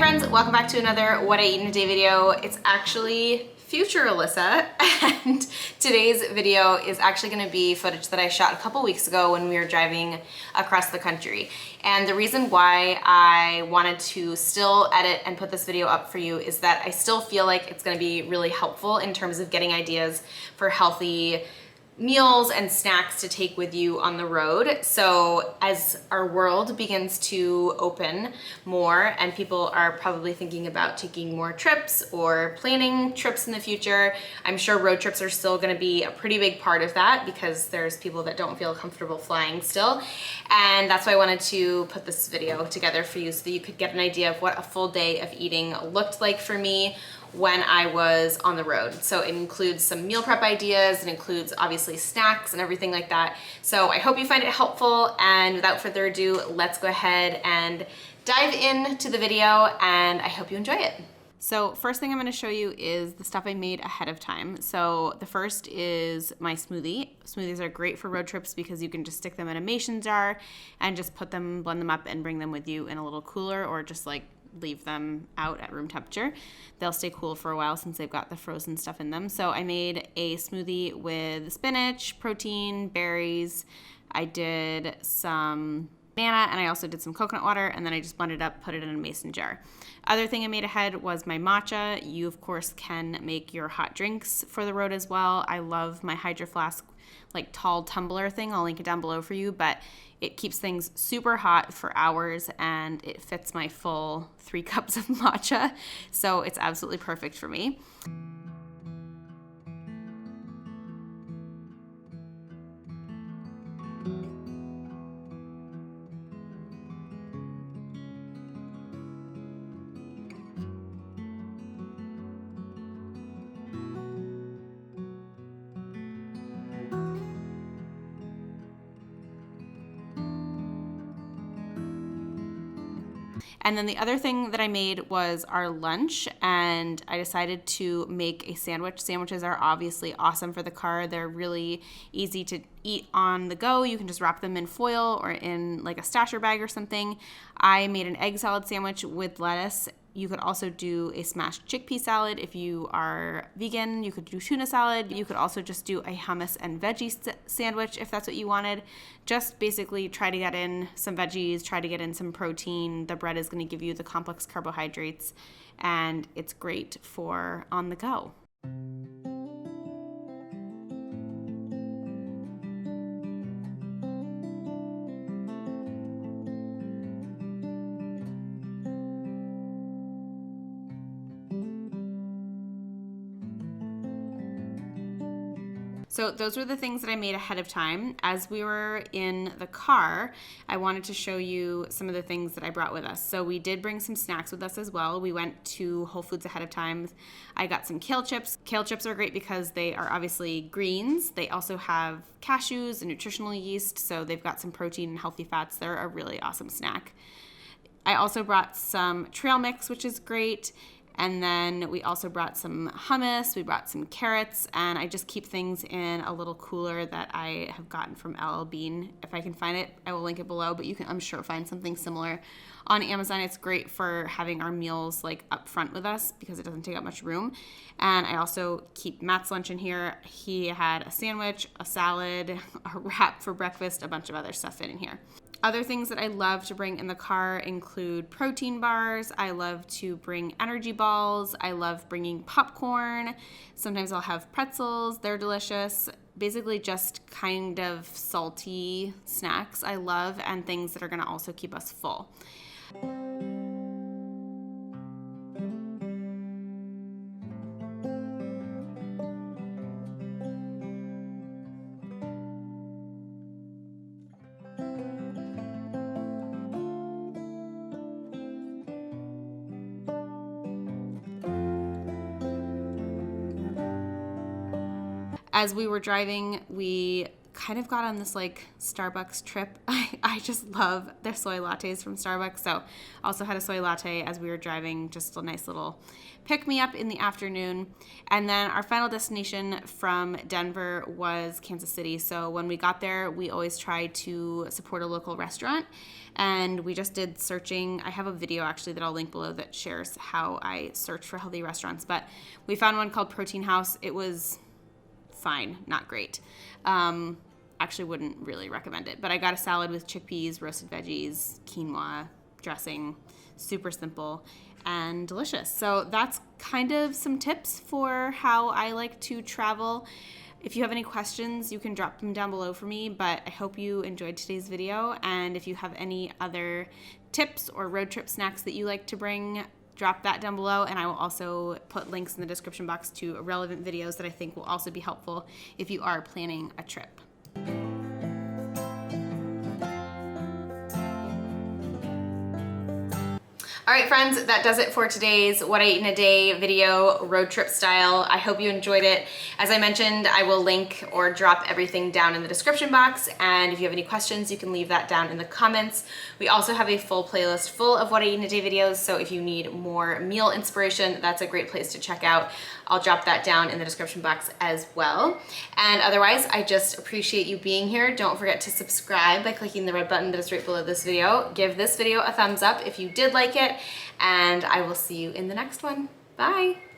friends, welcome back to another What I Eat in a Day video. It's actually future Alyssa, and today's video is actually going to be footage that I shot a couple weeks ago when we were driving across the country. And the reason why I wanted to still edit and put this video up for you is that I still feel like it's going to be really helpful in terms of getting ideas for healthy meals and snacks to take with you on the road. So as our world begins to open more and people are probably thinking about taking more trips or planning trips in the future, I'm sure road trips are still going to be a pretty big part of that because there's people that don't feel comfortable flying still. And that's why I wanted to put this video together for you so that you could get an idea of what a full day of eating looked like for me when I was on the road. So it includes some meal prep ideas, it includes obviously snacks and everything like that. So I hope you find it helpful, and without further ado, let's go ahead and dive into the video, and I hope you enjoy it. So first thing I'm gonna show you is the stuff I made ahead of time. So the first is my smoothie. Smoothies are great for road trips because you can just stick them in a mason jar and just put them, blend them up and bring them with you in a little cooler, or just like leave them out at room temperature. They'll stay cool for a while since they've got the frozen stuff in them. So I made a smoothie with spinach, protein, berries. I did some banana, and I also did some coconut water, and then I just blended it up, put it in a mason jar. Other thing I made ahead was my matcha. You of course can make your hot drinks for the road as well. I love my Hydro Flask like tall tumbler thing. I'll link it down below for you, but it keeps things super hot for hours and it fits my full 3 cups of matcha. So it's absolutely perfect for me. And then the other thing that I made was our lunch, and I decided to make a sandwich. Sandwiches are obviously awesome for the car. They're really easy to eat on the go. You can just wrap them in foil or in like a stasher bag or something. I made an egg salad sandwich with lettuce. You could also do a smashed chickpea salad if you are vegan. You could do tuna salad. You could also just do a hummus and veggie sandwich if that's what you wanted. Just basically try to get in some veggies, try to get in some protein. The bread is going to give you the complex carbohydrates, and it's great for on the go. So those were the things that I made ahead of time. As we were in the car, I wanted to show you some of the things that I brought with us. So we did bring some snacks with us as well. We went to Whole Foods ahead of time. I got some kale chips. Kale chips are great because they are obviously greens. They also have cashews and nutritional yeast, so they've got some protein and healthy fats. They're a really awesome snack. I also brought some trail mix, which is great. And then we also brought some hummus, we brought some carrots, and I just keep things in a little cooler that I have gotten from LL Bean. If I can find it, I will link it below, but you can, I'm sure, find something similar on Amazon. It's great for having our meals like up front with us because it doesn't take up much room. And I also keep Matt's lunch in here. He had a sandwich, a salad, a wrap for breakfast, a bunch of other stuff in here. Other things that I love to bring in the car include protein bars. I love to bring energy balls. I love bringing popcorn. Sometimes I'll have pretzels. They're delicious. Basically just kind of salty snacks I love, and things that are going to also keep us full. As we were driving, we kind of got on this like Starbucks trip. I just love their soy lattes from Starbucks. So also had a soy latte as we were driving, just a nice little pick me up in the afternoon. And then our final destination from Denver was Kansas City. So when we got there, we always try to support a local restaurant. And we just did searching. I have a video actually that I'll link below that shares how I search for healthy restaurants. But we found one called Protein House. It was fine, not great. Actually wouldn't really recommend it, but I got a salad with chickpeas, roasted veggies, quinoa, dressing, super simple and delicious. So that's kind of some tips for how I like to travel. If you have any questions, you can drop them down below for me, but I hope you enjoyed today's video. And if you have any other tips or road trip snacks that you like to bring, drop that down below, and I will also put links in the description box to relevant videos that I think will also be helpful if you are planning a trip. All right, friends, that does it for today's What I Eat in a Day video, road trip style. I hope you enjoyed it. As I mentioned, I will link or drop everything down in the description box. And if you have any questions, you can leave that down in the comments. We also have a full playlist full of What I Eat in a Day videos. So if you need more meal inspiration, that's a great place to check out. I'll drop that down in the description box as well. And otherwise, I just appreciate you being here. Don't forget to subscribe by clicking the red button that is right below this video. Give this video a thumbs up if you did like it, and I will see you in the next one. Bye.